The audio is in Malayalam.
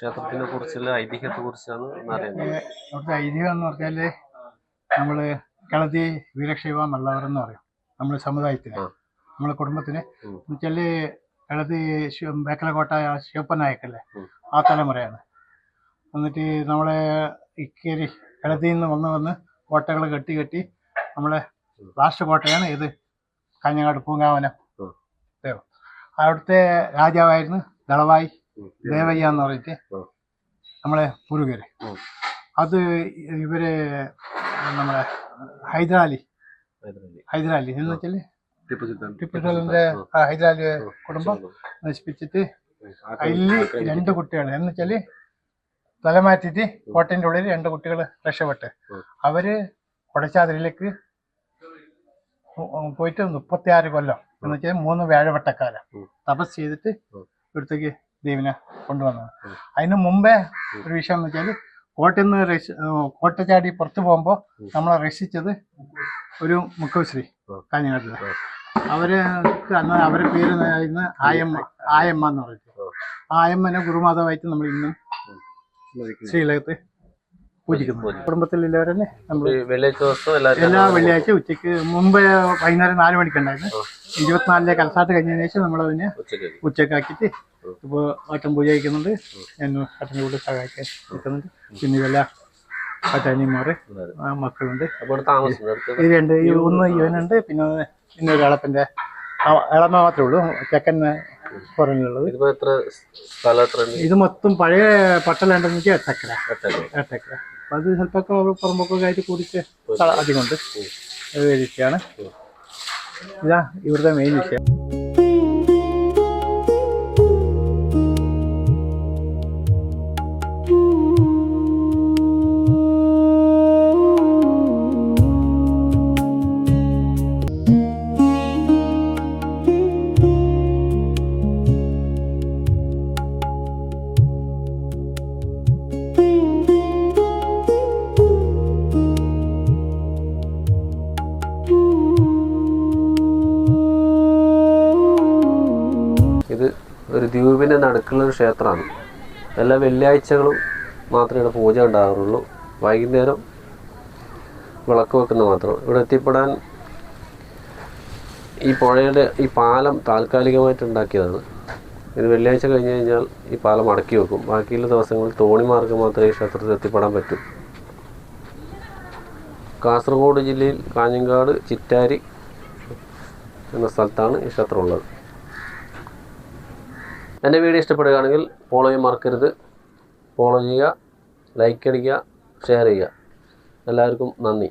ക്ഷേത്രത്തിനെ കുറിച്ചുള്ള ഐതിഹ്യത്തെ കുറിച്ചാണ് അറിയുന്നത്. അവിടുത്തെ ഐതിഹ്യം എന്ന് പറഞ്ഞാൽ നമ്മൾ കളത്തി വീരശൈവ മള്ളവർ എന്ന് പറയും നമ്മുടെ സമുദായത്തിന്, നമ്മുടെ കുടുംബത്തിന്. എന്നുവെച്ചാൽ കളത്തി ബേക്കലക്കോട്ട ശിവപ്പനായക്കല്ലേ, ആ തലമുറയാണ്. എന്നിട്ട് നമ്മളെ ഇക്കേരി കളത്തിയിൽ നിന്ന് വന്ന് കോട്ടകൾ കെട്ടി നമ്മളെ ലാസ്റ്റ് കോട്ടയാണ് ഇത് കാഞ്ഞങ്ങാട് പൂങ്കാവനം. അവിടുത്തെ രാജാവായിരുന്നു ദളവായി ദേവയ്യ എന്ന് പറഞ്ഞിട്ട് നമ്മളെ പൂർവികര്. അത് ഇവര് നമ്മളെ ഹൈദരാലി എന്ന് വെച്ചാൽ ടിപ്പു സുൽത്താന്റെ ഹൈദരാലി കുടുംബം നശിപ്പിച്ചിട്ട് അതിൽ 2 കുട്ടികൾ എന്ന് വെച്ചാല് തലമാറ്റിട്ട് കോട്ടന്റെ ഉള്ളിൽ 2 കുട്ടികൾ രക്ഷപ്പെട്ട് അവര് കൊടച്ചാതിരിലേക്ക് പോയിട്ട് 36 കൊല്ലം എന്ന് വെച്ചാൽ 3 വ്യാഴവട്ടക്കാലം തപസ് ചെയ്തിട്ട് ഇവിടത്തേക്ക് ദേവിനെ കൊണ്ടുവന്നത്. അതിന് മുമ്പേ ഒരു വിഷയം എന്ന് വെച്ചാൽ കോട്ടയിൽ നിന്ന് കോട്ട ചാടി പുറത്തു പോകുമ്പോൾ നമ്മളെ രക്ഷിച്ചത് ഒരു മുഖശ്രീ കാഞ്ഞങ്ങാട്ടില്. അവർക്ക് അന്ന് അവരെ പേര് ആയമ്മ എന്ന് പറഞ്ഞിട്ട് ആയമ്മനെ ഗുരുമാതാവായിട്ട് നമ്മൾ ഇന്നും ശ്രീലകത്ത് പൂജിക്കുന്നു. കുടുംബത്തിലുള്ളവരെന്നെ നമ്മൾ എല്ലാ വെള്ളിയാഴ്ച ഉച്ചയ്ക്ക് മുമ്പ് വൈകുന്നേരം 4 മണിക്കുണ്ടായിരുന്നു. 24 കലസാട്ട് കഴിഞ്ഞതിന് ശേഷം നമ്മളതിനെ ഉച്ചക്കാക്കിയിട്ട് ഇപ്പോൾ ആട്ടം പൂജ കഴിക്കുന്നുണ്ട്. ഞാൻ ആട്ടൻ്റെ കൂടെ സഹായിക്കാൻ നിൽക്കുന്നുണ്ട്. പിന്നെ ഇതെല്ലാം ആട്ടാനിമാർ മക്കളുണ്ട്. ഇത് 2 ഒന്ന് ഇവനുണ്ട്, പിന്നെ ഒരു ഇളപ്പൻ്റെ ഇളമ മാത്രമേ ഉള്ളൂ. ചെക്കൻ പുറകിലുള്ളത്. ഇത് മൊത്തം പഴയ പട്ടലുണ്ടെന്ന് വെച്ചാൽ എട്ടക്കര. അപ്പം അത് ചിലപ്പോൾ പുറമ്പൊക്കെ ആയിട്ട് കൂടിച്ച് അതുകൊണ്ട് വിഷയമാണ്. ഇതാ ഇവിടുത്തെ മെയിൻ വിഷയം. ഇത് ഒരു ദ്വീപിൻ്റെ നടുക്കുള്ളൊരു ക്ഷേത്രമാണ്. എല്ലാ വെള്ളിയാഴ്ചകളും മാത്രമേ ഇവിടെ പൂജ ഉണ്ടാകാറുള്ളൂ. വൈകുന്നേരം വിളക്ക് വെക്കുന്ന മാത്രം. ഇവിടെ എത്തിപ്പെടാൻ ഈ പുഴയുടെ ഈ പാലം താൽക്കാലികമായിട്ട് ഉണ്ടാക്കിയതാണ്. ഇത് വെള്ളിയാഴ്ച കഴിഞ്ഞ് കഴിഞ്ഞാൽ ഈ പാലം അടക്കി വെക്കും. ബാക്കിയുള്ള ദിവസങ്ങളിൽ തോണി മാർഗ്ഗം മാത്രമേ ഈ ക്ഷേത്രത്തിൽ എത്തിപ്പെടാൻ പറ്റൂ. കാസർഗോഡ് ജില്ലയിൽ കാഞ്ഞങ്ങാട് ചിറ്റാരി എന്ന സ്ഥലത്താണ് ഈ ക്ഷേത്രം ഉള്ളത്. എൻ്റെ വീഡിയോ ഇഷ്ടപ്പെടുകയാണെങ്കിൽ ഫോളോ ചെയ്യാൻ മറക്കരുത്. ഫോളോ ചെയ്യുക, ലൈക്ക് അടിക്കുക, ഷെയർ ചെയ്യുക. എല്ലാവർക്കും നന്ദി.